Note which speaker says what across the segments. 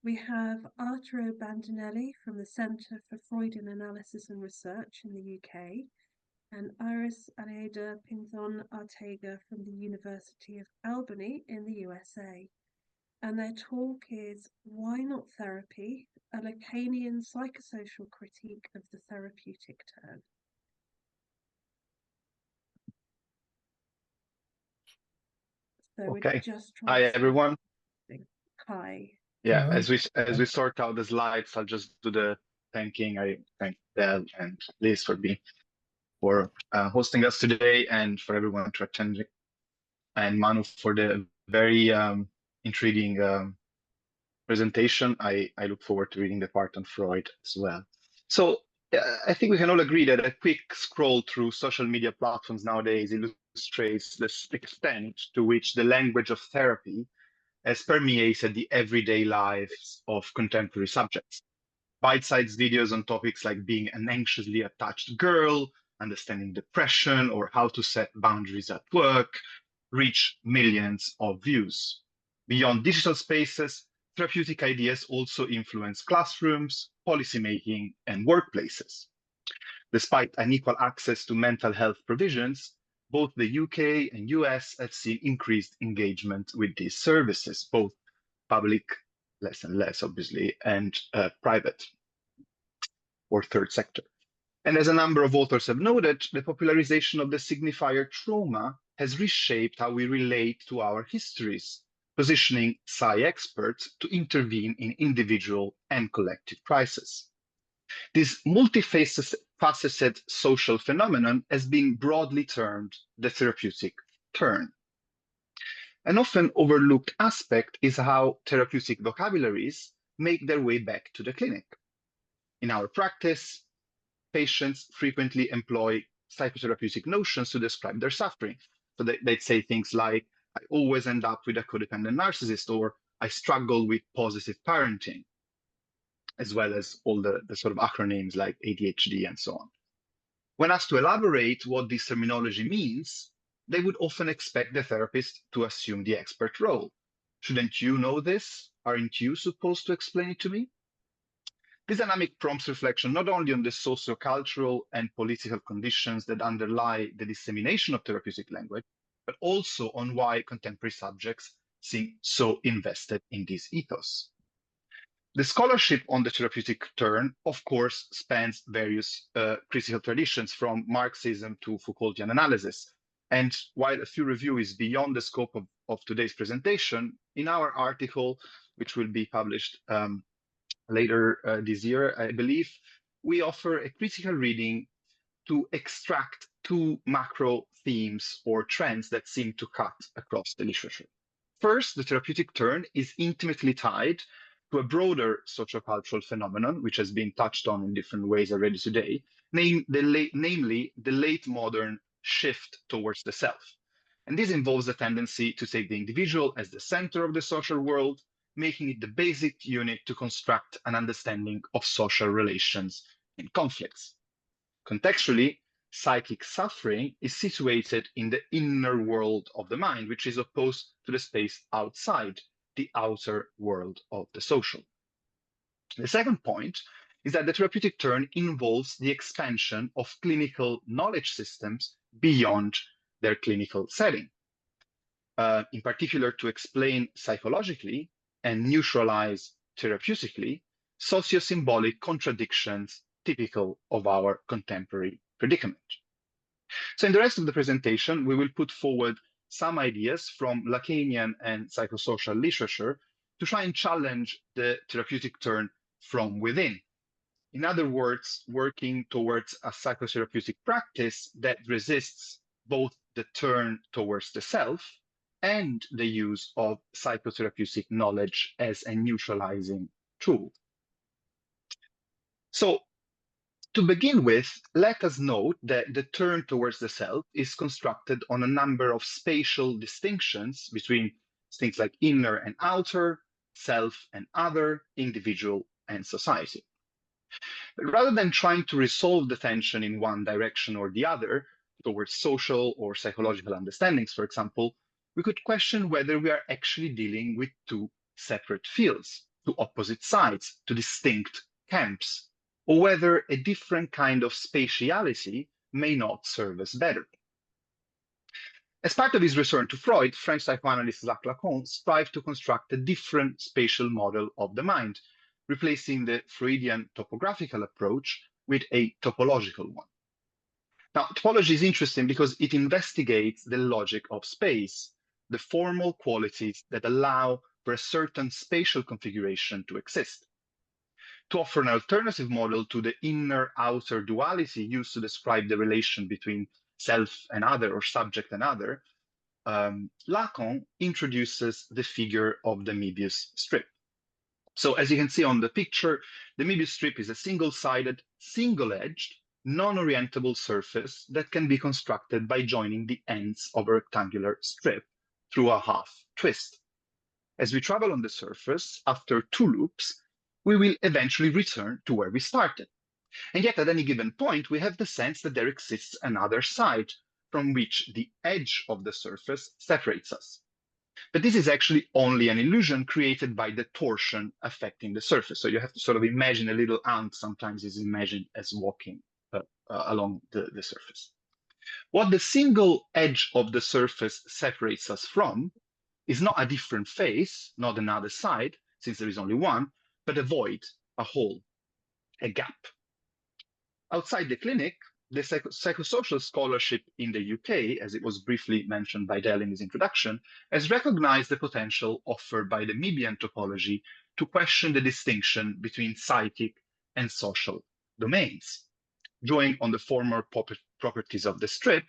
Speaker 1: We have Arturo Bandinelli from the Centre for Freudian Analysis and Research in the UK, and Aleida Pinzón Arteaga from the University of Albany in the USA. And their talk is Why Not Therapy? A Lacanian Psychosocial Critique of the Therapeutic Turn. So
Speaker 2: okay.
Speaker 1: Just
Speaker 2: Hi, everyone.
Speaker 1: Hi.
Speaker 2: Yeah, as we sort out the slides, I'll just do the thanking. I thank Del and Liz for hosting us today, and for everyone to attend, and Manu for the very intriguing presentation. I look forward to reading the part on Freud as well. So I think we can all agree that a quick scroll through social media platforms nowadays illustrates the extent to which the language of therapy has permeated the everyday lives of contemporary subjects. Bite-sized videos on topics like being an anxiously attached girl, understanding depression, or how to set boundaries at work reach millions of views. Beyond digital spaces, therapeutic ideas also influence classrooms, policymaking, and workplaces. Despite unequal access to mental health provisions, both the UK and US have seen increased engagement with these services, both public, less and less, obviously, and private or third sector. And as a number of authors have noted, the popularization of the signifier trauma has reshaped how we relate to our histories, positioning psy-experts to intervene in individual and collective crises. This multifaceted social phenomenon has been broadly termed the therapeutic turn. An often overlooked aspect is how therapeutic vocabularies make their way back to the clinic. In our practice, patients frequently employ psychotherapeutic notions to describe their suffering. So they'd say things like, I always end up with a codependent narcissist, or I struggle with positive parenting, as well as all the sort of acronyms like ADHD and so on. When asked to elaborate what this terminology means, they would often expect the therapist to assume the expert role. Shouldn't you know this? Aren't you supposed to explain it to me? This dynamic prompts reflection not only on the sociocultural and political conditions that underlie the dissemination of therapeutic language, but also on why contemporary subjects seem so invested in this ethos. The scholarship on the therapeutic turn, of course, spans various critical traditions from Marxism to Foucaultian analysis. And while a few review is beyond the scope of today's presentation, in our article, which will be published later this year, I believe, we offer a critical reading to extract two macro themes or trends that seem to cut across the literature. First, the therapeutic turn is intimately tied to a broader sociocultural phenomenon, which has been touched on in different ways already today, namely the late modern shift towards the self. And this involves a tendency to take the individual as the center of the social world, making it the basic unit to construct an understanding of social relations and conflicts. Contextually, psychic suffering is situated in the inner world of the mind, which is opposed to the space outside the outer world of the social. The second point is that the therapeutic turn involves the expansion of clinical knowledge systems beyond their clinical setting. In particular, to explain psychologically and neutralize therapeutically sociosymbolic contradictions typical of our contemporary predicament. So in the rest of the presentation, we will put forward some ideas from Lacanian and psychosocial literature to try and challenge the therapeutic turn from within. In other words, working towards a psychotherapeutic practice that resists both the turn towards the self and the use of psychotherapeutic knowledge as a neutralizing tool. So, to begin with, let us note that the turn towards the self is constructed on a number of spatial distinctions between things like inner and outer, self and other, individual and society. But rather than trying to resolve the tension in one direction or the other, towards social or psychological understandings, for example, we could question whether we are actually dealing with two separate fields. to opposite sides, to distinct camps, or whether a different kind of spatiality may not serve us better. As part of his return to Freud, French psychoanalyst Jacques Lacan strived to construct a different spatial model of the mind, replacing the Freudian topographical approach with a topological one. Now, topology is interesting because it investigates the logic of space, the formal qualities that allow for a certain spatial configuration to exist. To offer an alternative model to the inner-outer duality used to describe the relation between self and other, or subject and other, Lacan introduces the figure of the Möbius strip. So as you can see on the picture, the Möbius strip is a single-sided, single-edged, non-orientable surface that can be constructed by joining the ends of a rectangular strip through a half twist. As we travel on the surface, after 2 loops, we will eventually return to where we started. And yet at any given point, we have the sense that there exists another side from which the edge of the surface separates us. But this is actually only an illusion created by the torsion affecting the surface. So you have to sort of imagine a little ant sometimes is imagined as walking along the surface. What the single edge of the surface separates us from is not a different face, not another side, since there is only one, but a void, a hole, a gap. Outside the clinic, the psychosocial scholarship in the UK, as it was briefly mentioned by Dell in his introduction, has recognized the potential offered by the Möbian topology to question the distinction between psychic and social domains. Drawing on the former properties of the strip,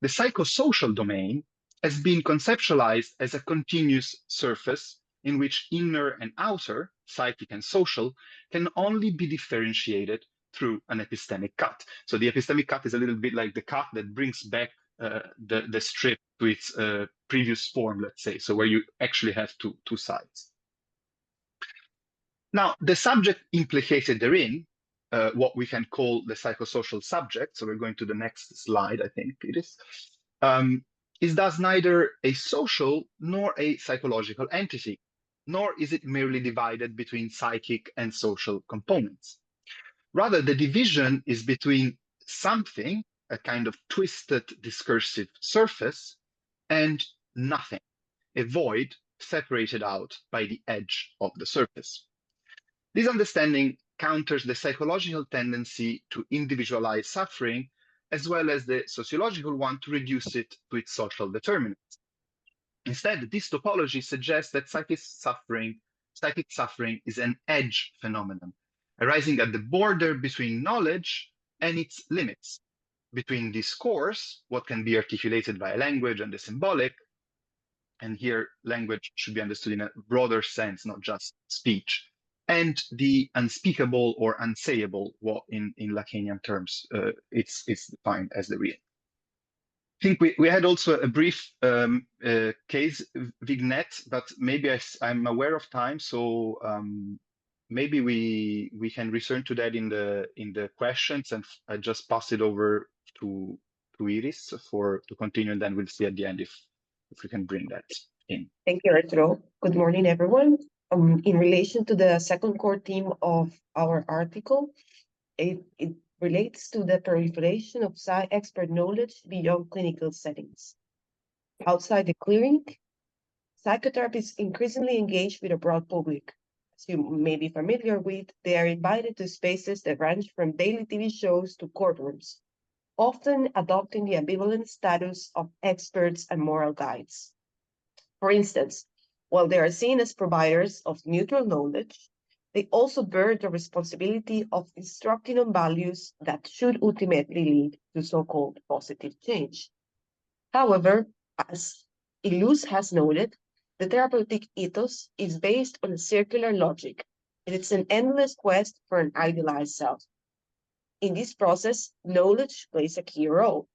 Speaker 2: the psychosocial domain has been conceptualized as a continuous surface in which inner and outer, psychic and social, can only be differentiated through an epistemic cut. So the epistemic cut is a little bit like the cut that brings back the strip to its previous form, let's say, so where you actually have two sides. Now, the subject implicated therein, what we can call the psychosocial subject, so we're going to the next slide, I think it is thus neither a social nor a psychological entity, nor is it merely divided between psychic and social components. Rather, the division is between something, a kind of twisted discursive surface, and nothing, a void separated out by the edge of the surface. This understanding counters the psychological tendency to individualize suffering, as well as the sociological one to reduce it to its social determinants. Instead, this topology suggests that psychic suffering is an edge phenomenon, arising at the border between knowledge and its limits, between discourse, what can be articulated by language and the symbolic, and here language should be understood in a broader sense, not just speech, and the unspeakable or unsayable, what in Lacanian terms it's defined as the real. I think we had also a brief case vignette, but maybe I'm aware of time, so maybe we can return to that in the questions, and I just pass it over to Iris to continue, and then we'll see at the end if we can bring that in.
Speaker 3: Thank you, Arturo. Good morning, everyone. In relation to the second core theme of our article, it relates to the proliferation of expert knowledge beyond clinical settings. Outside the clinic, psychotherapists increasingly engage with a broad public. As you may be familiar with, they are invited to spaces that range from daily TV shows to courtrooms, often adopting the ambivalent status of experts and moral guides. For instance, while they are seen as providers of neutral knowledge, they also bear the responsibility of instructing on values that should ultimately lead to so-called positive change. However, as Illouz has noted, the therapeutic ethos is based on a circular logic, and it's an endless quest for an idealized self. In this process, knowledge plays a key role,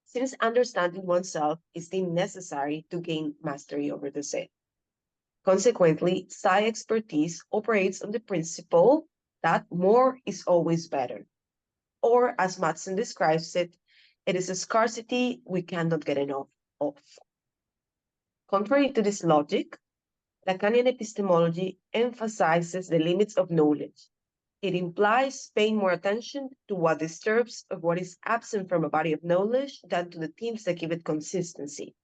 Speaker 3: since understanding oneself is deemed necessary to gain mastery over the same. Consequently, psi expertise operates on the principle that more is always better. Or, as Madsen describes it, it is a scarcity we cannot get enough of. Contrary to this logic, Lacanian epistemology emphasizes the limits of knowledge. It implies paying more attention to what disturbs or what is absent from a body of knowledge than to the themes that give it consistency.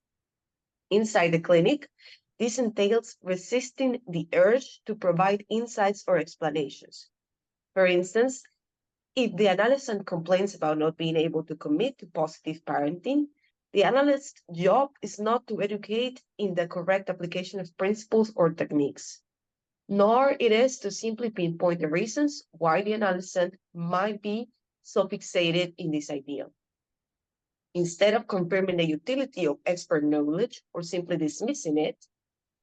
Speaker 3: Inside the clinic, this entails resisting the urge to provide insights or explanations. For instance, if the analyst complains about not being able to commit to positive parenting, the analyst's job is not to educate in the correct application of principles or techniques, nor it is to simply pinpoint the reasons why the analyst might be so fixated in this idea. Instead of confirming the utility of expert knowledge or simply dismissing it,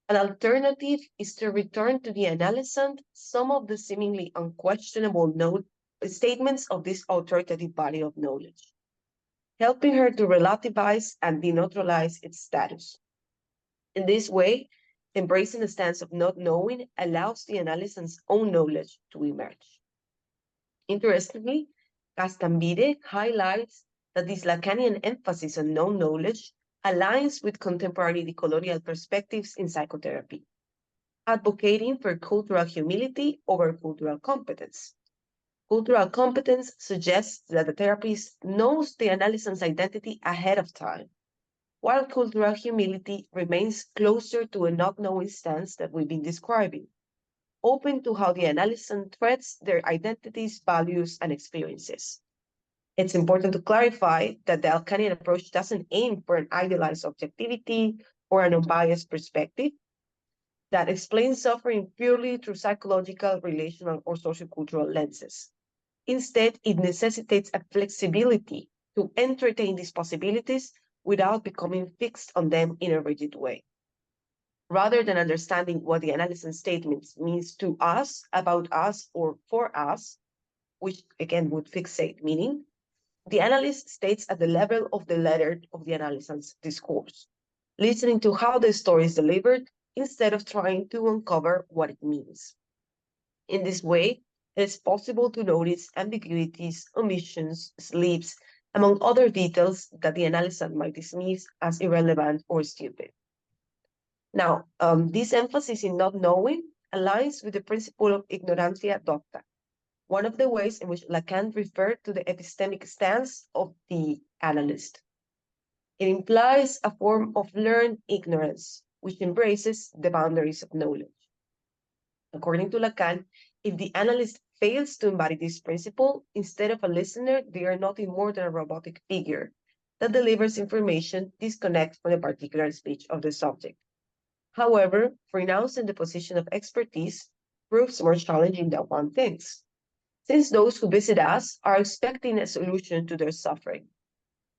Speaker 3: an alternative is to return to the analysant some of the seemingly unquestionable statements of this authoritative body of knowledge, helping her to relativize and deneutralize its status. In this way, embracing the stance of not knowing allows the analysant's own knowledge to emerge. Interestingly, Castambide highlights that this Lacanian emphasis on known knowledge aligns with contemporary decolonial perspectives in psychotherapy, advocating for cultural humility over cultural competence. Cultural competence suggests that the therapist knows the analysant's identity ahead of time, while cultural humility remains closer to a not-knowing stance that we've been describing, open to how the analysant threads their identities, values, and experiences. It's important to clarify that the Lacanian approach doesn't aim for an idealized objectivity or an unbiased perspective that explains suffering purely through psychological, relational, or sociocultural lenses. Instead, it necessitates a flexibility to entertain these possibilities without becoming fixed on them in a rigid way. Rather than understanding what the analysis statement means to us, about us, or for us, which again would fixate meaning, the analyst states at the level of the letter of the analysant's discourse, listening to how the story is delivered instead of trying to uncover what it means. In this way, it is possible to notice ambiguities, omissions, slips, among other details that the analysant might dismiss as irrelevant or stupid. Now, this emphasis in not knowing aligns with the principle of ignorantia docta, one of the ways in which Lacan referred to the epistemic stance of the analyst. It implies a form of learned ignorance, which embraces the boundaries of knowledge. According to Lacan, if the analyst fails to embody this principle, instead of a listener, they are nothing more than a robotic figure that delivers information disconnected from the particular speech of the subject. However, renouncing the position of expertise proves more challenging than one thinks, since those who visit us are expecting a solution to their suffering.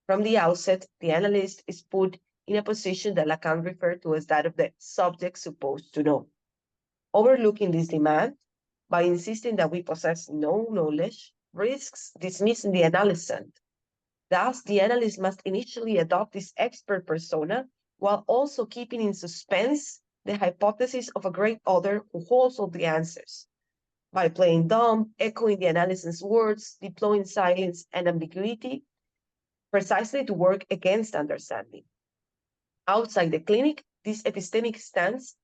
Speaker 3: From the outset, the analyst is put in a position that Lacan referred to as that of the subject supposed to know. Overlooking this demand, by insisting that we possess no knowledge, risks dismissing the analysant. Thus, the analyst must initially adopt this expert persona while also keeping in suspense the hypothesis of a great other who holds all the answers. By playing dumb, echoing the analyst's words, deploying silence and ambiguity, precisely to work against understanding. Outside the clinic, this epistemic stance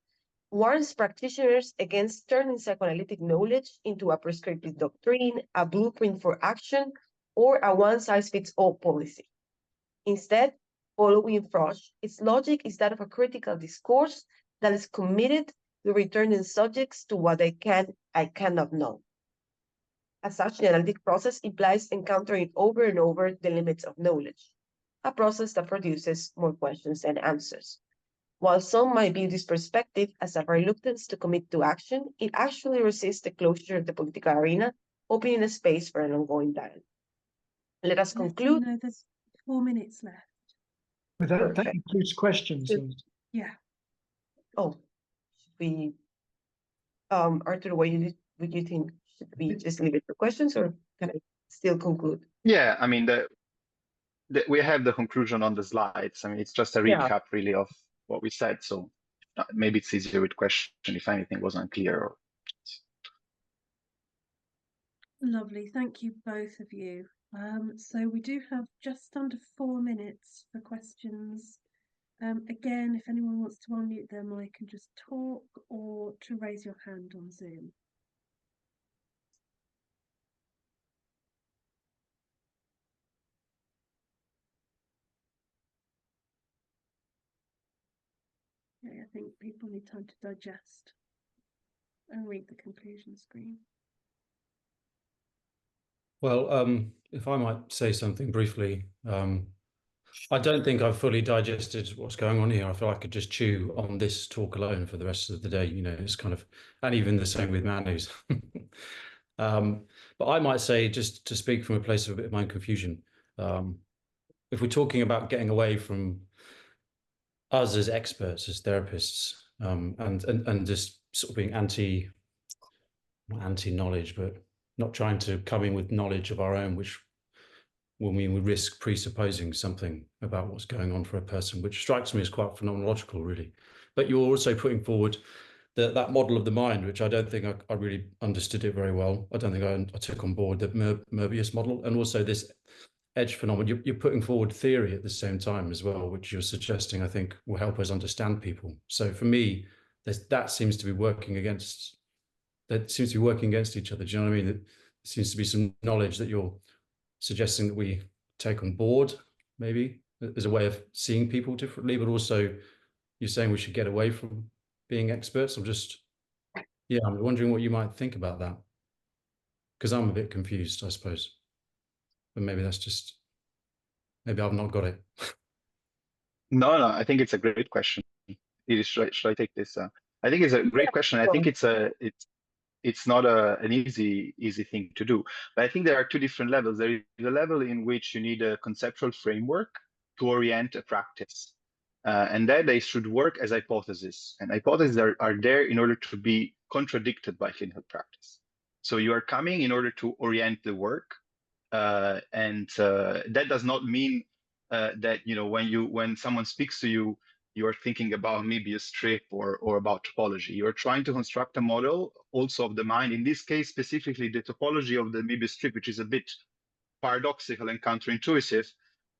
Speaker 3: warns practitioners against turning psychoanalytic knowledge into a prescriptive doctrine, a blueprint for action, or a one-size-fits-all policy. Instead, following Freud, its logic is that of a critical discourse that is committed to returning subjects to what I cannot know. As such, the analytic process implies encountering over and over the limits of knowledge, a process that produces more questions than answers. While some might view this perspective as a reluctance to commit to action, it actually resists the closure of the political arena, opening a space for an ongoing dialogue. Let us conclude.
Speaker 1: You know, there's 4 minutes left.
Speaker 4: But that includes questions.
Speaker 1: Yeah.
Speaker 3: Oh, should we, Arturo, what do you think? Should we just leave it for questions, or can I still conclude?
Speaker 2: Yeah, I mean, we have the conclusion on the slides. I mean, it's just a recap really of what we said. So maybe it's easier with question if anything was unclear. Or...
Speaker 1: Lovely. Thank you, both of you. So we do have just under 4 minutes for questions Again, if anyone wants to unmute their mic and just talk, or to raise your hand on Zoom. Okay, I think people need time to digest and read the conclusion screen.
Speaker 5: Well, if I might say something briefly, I don't think I've fully digested what's going on here. I feel I could just chew on this talk alone for the rest of the day. You know, it's kind of, and even the same with Manu's. But I might say, just to speak from a place of a bit of mind confusion, if we're talking about getting away from us as experts, as therapists, and just sort of being not anti-knowledge, but not trying to come in with knowledge of our own, which will mean we risk presupposing something about what's going on for a person, which strikes me as quite phenomenological, really. But you're also putting forward that model of the mind, which I don't think I really understood it very well. I don't think I took on board the Möbius model, and also this edge phenomenon. You're putting forward theory at the same time as well, which you're suggesting, I think, will help us understand people. So for me, that seems to be working against. That seems to be working against each other. Do you know what I mean? There seems to be some knowledge that you're suggesting that we take on board, maybe as a way of seeing people differently, but also you're saying we should get away from being experts. I'm wondering what you might think about that, because I'm a bit confused, I suppose. But maybe maybe I've not got it.
Speaker 2: No, I think it's a great question. Should I take this? I think it's a great question. I think it's not an easy thing to do. But I think there are two different levels. There is a level in which you need a conceptual framework to orient a practice. And that they should work as hypotheses. And hypotheses are there in order to be contradicted by clinical practice. So you are coming in order to orient the work. And that does not mean that, you know, when someone speaks to you, you're thinking about maybe a strip or about topology. You're trying to construct a model also of the mind. In this case, specifically the topology of the Möbius strip, which is a bit paradoxical and counterintuitive,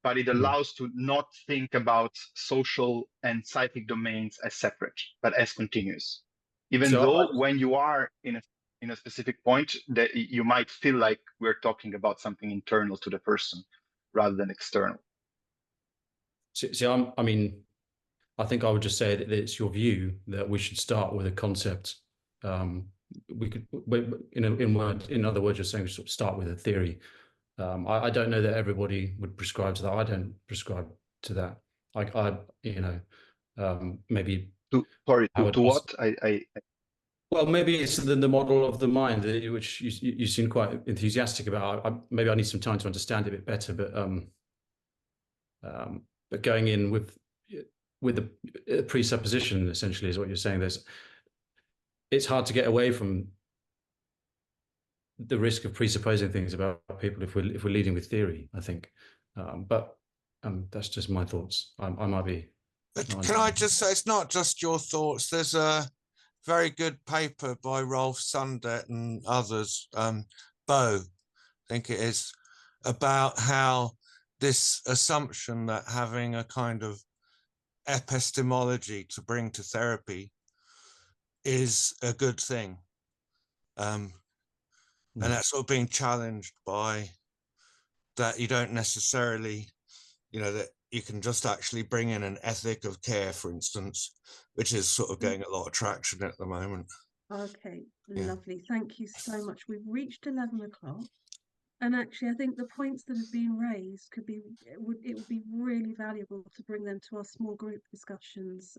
Speaker 2: but it allows to not think about social and psychic domains as separate, but as continuous. Even though when you are in a specific point, that you might feel like we're talking about something internal to the person rather than external.
Speaker 5: I think I would just say that it's your view that we should start with a concept. We could, in other words, you're saying we should start with a theory. I don't know that everybody would prescribe to that. I don't prescribe to that. Maybe. To
Speaker 2: what?
Speaker 5: Well, maybe it's the model of the mind, which you seem quite enthusiastic about. Maybe I need some time to understand it a bit better. But going in with the presupposition, essentially, is what you're saying. It's hard to get away from the risk of presupposing things about people if we're leading with theory, I think. But that's just my thoughts. I might be.
Speaker 6: Can I just say, it's not just your thoughts. There's a very good paper by Rolf Sundet and others, Bo, I think it is, about how this assumption that having a kind of epistemology to bring to therapy is a good thing. And that's sort of being challenged by that you don't necessarily, that you can just actually bring in an ethic of care, for instance, which is sort of getting a lot of traction at the moment.
Speaker 1: Okay, lovely. Thank you so much. We've reached 11 o'clock. And actually, I think the points that have been raised it would be really valuable to bring them to our small group discussions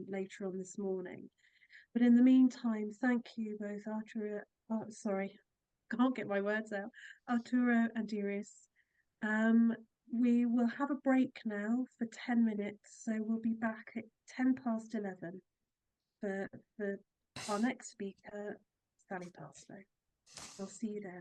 Speaker 1: later on this morning. But in the meantime, thank you both, Arturo. Can't get my words out. Arturo and Iris. We will have a break now for 10 minutes, so we'll be back at 11:10 for our next speaker, Sally Parslow. I'll see you then.